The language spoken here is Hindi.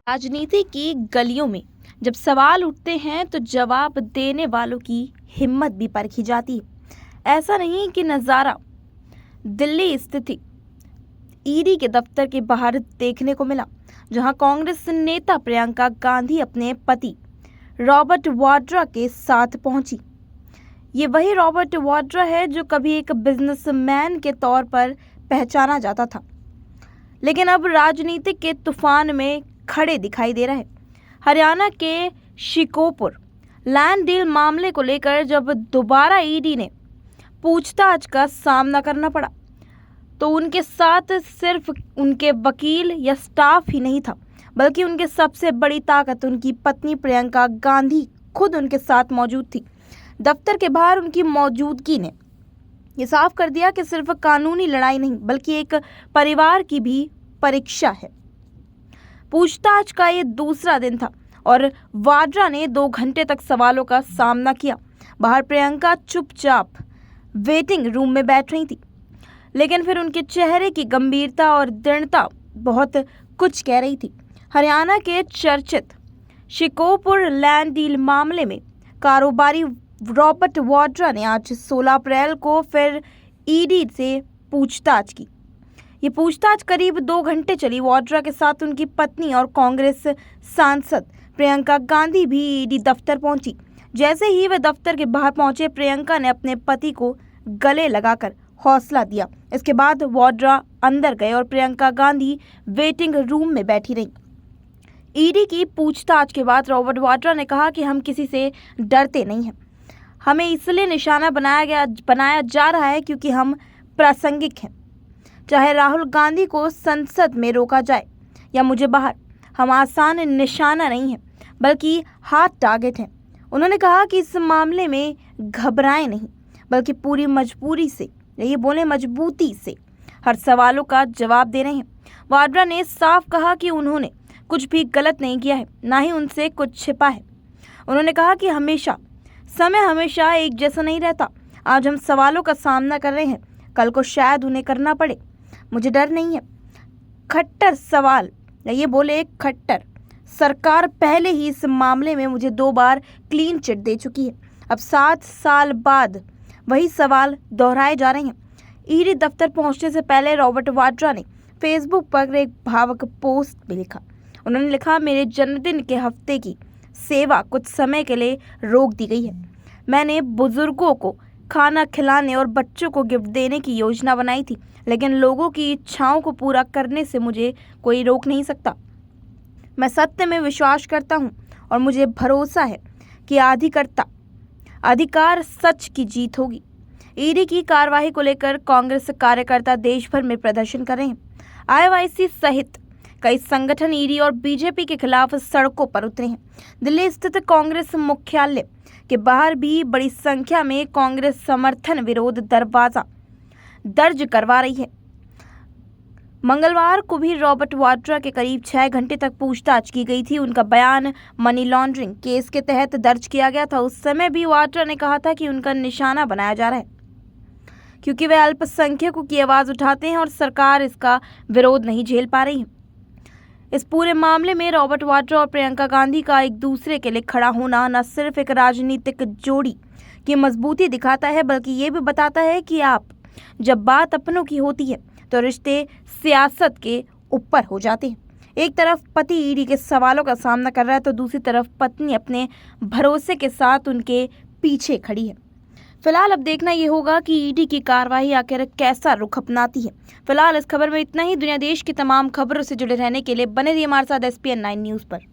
राजनीति की गलियों में जब सवाल उठते हैं तो जवाब देने वालों की हिम्मत भी परखी जाती है। ऐसा नहीं कि नज़ारा दिल्ली स्थित ईडी के दफ्तर के बाहर देखने को मिला, जहां कांग्रेस नेता प्रियंका गांधी अपने पति रॉबर्ट वाड्रा के साथ पहुंची। ये वही रॉबर्ट वाड्रा है जो कभी एक बिजनेसमैन के तौर पर पहचाना जाता था, लेकिन अब राजनीतिक के तूफान में खड़े दिखाई दे रहे। हरियाणा के शिकोपुर लैंड डील मामले को लेकर जब दोबारा ईडी ने पूछताछ का सामना करना पड़ा, तो उनके साथ सिर्फ उनके वकील या स्टाफ ही नहीं था, बल्कि उनके सबसे बड़ी ताकत उनकी पत्नी प्रियंका गांधी खुद उनके साथ मौजूद थी। दफ्तर के बाहर उनकी मौजूदगी ने ये साफ कर दिया कि सिर्फ कानूनी लड़ाई नहीं, बल्कि एक परिवार की भी परीक्षा है। पूछताछ का ये दूसरा दिन था और वाड्रा ने 2 घंटे तक सवालों का सामना किया। बाहर प्रियंका चुपचाप वेटिंग रूम में बैठ रही थी, लेकिन फिर उनके चेहरे की गंभीरता और दृढ़ता बहुत कुछ कह रही थी। हरियाणा के चर्चित शिकोपुर लैंड डील मामले में कारोबारी रॉबर्ट वाड्रा ने आज 16 अप्रैल को फिर ईडी से पूछताछ की। ये पूछताछ करीब 2 घंटे चली। वाड्रा के साथ उनकी पत्नी और कांग्रेस सांसद प्रियंका गांधी भी ईडी दफ्तर पहुंची। जैसे ही वे दफ्तर के बाहर पहुंचे, प्रियंका ने अपने पति को गले लगाकर हौसला दिया। इसके बाद वाड्रा अंदर गए और प्रियंका गांधी वेटिंग रूम में बैठी रहीं। ईडी की पूछताछ के बाद रॉबर्ट वाड्रा ने कहा कि हम किसी से डरते नहीं हैं। हमें इसलिए निशाना बनाया जा रहा है क्योंकि हम प्रासंगिक हैं। चाहे राहुल गांधी को संसद में रोका जाए या मुझे बाहर, हम आसान निशाना नहीं हैं, बल्कि हार्ड टारगेट हैं। उन्होंने कहा कि इस मामले में घबराएं नहीं, बल्कि पूरी मजबूती से हर सवालों का जवाब दे रहे हैं। वाड्रा ने साफ कहा कि उन्होंने कुछ भी गलत नहीं किया है, ना ही उनसे कुछ छिपा है। उन्होंने कहा कि समय हमेशा एक जैसा नहीं रहता। आज हम सवालों का सामना कर रहे हैं, कल को शायद उन्हें करना पड़े। मुझे डर नहीं है। खट्टर सवाल, ये बोले खट्टर सरकार पहले ही इस मामले में मुझे 2 बार क्लीन चिट दे चुकी है। अब 7 साल बाद वही सवाल दोहराए जा रहे हैं। ईडी दफ्तर पहुंचने से पहले रॉबर्ट वाड्रा ने फेसबुक पर एक भावुक पोस्ट भी लिखा। उन्होंने लिखा, मेरे जन्मदिन के हफ्ते की सेवा कुछ समय के लिए रोक दी गई है। मैंने बुजुर्गों को खाना खिलाने और बच्चों को गिफ्ट देने की योजना बनाई थी, लेकिन लोगों की इच्छाओं को पूरा करने से मुझे कोई रोक नहीं सकता। मैं सत्य में विश्वास करता हूँ और मुझे भरोसा है कि अधिकार सच की जीत होगी। ईडी की कार्रवाई को लेकर कांग्रेस कार्यकर्ता देश भर में प्रदर्शन कर रहे हैं। आईवाईसी सहित कई संगठन ईडी और बीजेपी के खिलाफ सड़कों पर उतरे हैं। दिल्ली स्थित कांग्रेस मुख्यालय के बाहर भी बड़ी संख्या में कांग्रेस समर्थन विरोध दरवाजा दर्ज करवा रही है। मंगलवार को भी रॉबर्ट वाड्रा के करीब 6 घंटे तक पूछताछ की गई थी। उनका बयान मनी लॉन्ड्रिंग केस के तहत दर्ज किया गया था। उस समय भी वाड्रा ने कहा था कि उनका निशाना बनाया जा रहा है क्योंकि वे अल्पसंख्यकों की आवाज उठाते हैं और सरकार इसका विरोध नहीं झेल पा रही है। इस पूरे मामले में रॉबर्ट वाड्रा और प्रियंका गांधी का एक दूसरे के लिए खड़ा होना न सिर्फ एक राजनीतिक जोड़ी की मजबूती दिखाता है, बल्कि ये भी बताता है कि जब बात अपनों की होती है तो रिश्ते सियासत के ऊपर हो जाते हैं। एक तरफ पति ईडी के सवालों का सामना कर रहा है, तो दूसरी तरफ पत्नी अपने भरोसे के साथ उनके पीछे खड़ी है। फिलहाल अब देखना ये होगा कि ईडी की कार्रवाई आखिर कैसा रुख अपनाती है। फिलहाल इस खबर में इतना ही। दुनिया देश की तमाम खबरों से जुड़े रहने के लिए बने रहिए हमारे साथ SPN9 न्यूज़ पर।